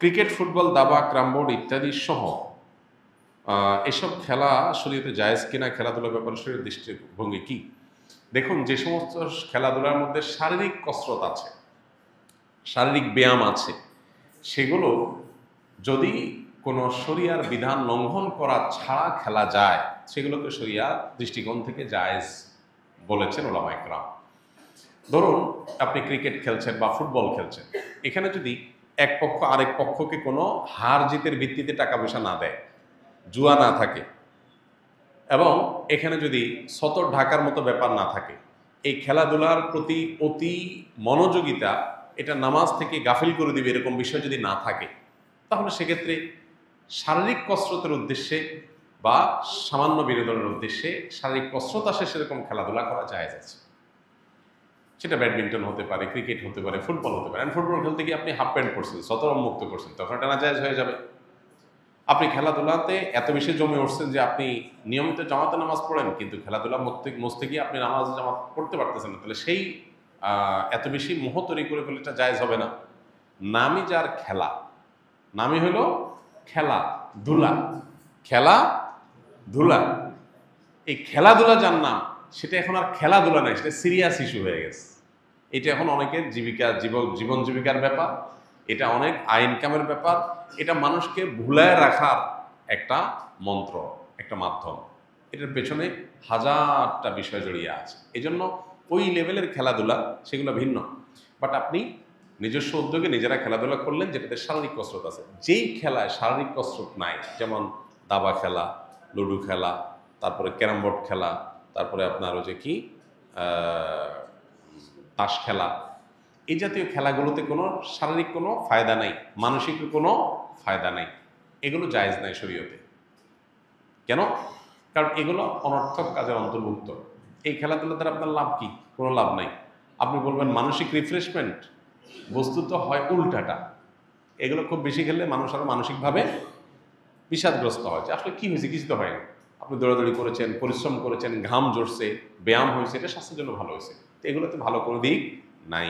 Cricket, football, দাবা, ক্যারমবোর্ড ইত্যাদি সহ এসব খেলা শরীয়তে জায়েজ কিনা, খেলাধুলার ব্যাপারে শরীয়তের দৃষ্টিভঙ্গি কি? দেখুন, যে সমস্ত খেলাধুলার মধ্যে শারীরিক কসরত আছে, শারীরিক ব্যায়াম আছে, সেগুলো যদি কোনো শরিয়ার বিধান লঙ্ঘন করা ছাড়া খেলা যায়, সেগুলোকে শরিয়ার দৃষ্টিকোণ থেকে জায়েজ বলেছেন ওলামায়ে কেরাম। ধরুন, আপনি ক্রিকেট খেলছেন বা ফুটবল খেলছেন, এখানে যদি এক পক্ষ আরেক পক্ষকে কোনো হার জিতের ভিত্তিতে টাকা পয়সা না দেয়, জুয়া না থাকে, এবং এখানে যদি সতর ঢাকার মতো ব্যাপার না থাকে, এই খেলাধুলার প্রতি অতি মনোযোগিতা এটা নামাজ থেকে গাফিল করে দিবে এরকম বিষয় যদি না থাকে, তাহলে সেক্ষেত্রে শারীরিক কসরতের উদ্দেশ্যে বা সামান্য বিনোদনের উদ্দেশ্যে শারীরিক কসরত আসে সেরকম খেলাধুলা করা জায়েজ আছে। সেটা ব্যাডমিন্টন হতে পারে, ক্রিকেট হতে পারে, ফুটবল হতে পারে। ফুটবল খেলতে গিয়ে আপনি হাফ প্যান্ট পরছেন, সতর মুক্ত করছেন, তখন এটা নাজায়েজ হয়ে যাবে। আপনি খেলাধুলাতে এত বেশি জমে উঠছেন যে আপনি নিয়মিত জামাতে নামাজ পড়েন, কিন্তু খেলাধুলা মস্তে গিয়ে আপনি নামাজ জামাত পড়তে পারতেছেন না, তাহলে সেই এত বেশি মোহ তৈরি করে ফেলে এটা জায়েজ হবে না। নামই যার খেলা, নামই হলো খেলাধুলা, খেলাধুলা। এই খেলাধুলা যার নাম, সেটা এখন আর খেলাধুলা নাই, সেটা সিরিয়াস ইস্যু হয়ে গেছে। এটা এখন অনেকের জীবন জীবিকার ব্যাপার, এটা অনেক আয় ইনকামের ব্যাপার, এটা মানুষকে ভুলায় রাখার একটা মন্ত্র, একটা মাধ্যম। এটার পেছনে হাজারটা বিষয় জড়িয়ে আছে। এজন্য ওই লেভেলের খেলাধুলা সেগুলো ভিন্ন। বাট আপনি নিজস্ব উদ্যোগে নিজেরা খেলাধুলা করলেন যেটাতে শারীরিক কসরত আছে। যেই খেলায় শারীরিক কসরত নাই, যেমন দাবা খেলা, লুডো খেলা, তারপরে ক্যারাম বোর্ড খেলা, তারপরে আপনার ওই যে কি তাস খেলা, এই জাতীয় খেলাগুলোতে কোনো শারীরিক কোনো ফায়দা নাই, মানসিক কোনো ফায়দা নাই, এগুলো জায়েজ নাই শরীয়তে। কেন? কারণ এগুলো অনর্থক কাজের অন্তর্ভুক্ত। এই খেলাধুলা দ্বারা আপনার লাভ কি? কোনো লাভ নাই। আপনি বলবেন মানসিক রিফ্রেশমেন্ট, বস্তুত হয় উল্টাটা। এগুলো খুব বেশি খেললে মানুষ আরো মানসিকভাবে বিষাদগ্রস্ত হয়, যে আসলে কি হয়েছে, কিছু তো হয়নি। আপনি দৌড়াদৌড়ি করেছেন, পরিশ্রম করেছেন, ঘাম ঝরছে, ব্যায়াম হয়েছে, এটা স্বাস্থ্যের জন্য ভালো হয়েছে, তো এগুলোতে ভালো কোনো দিক নাই।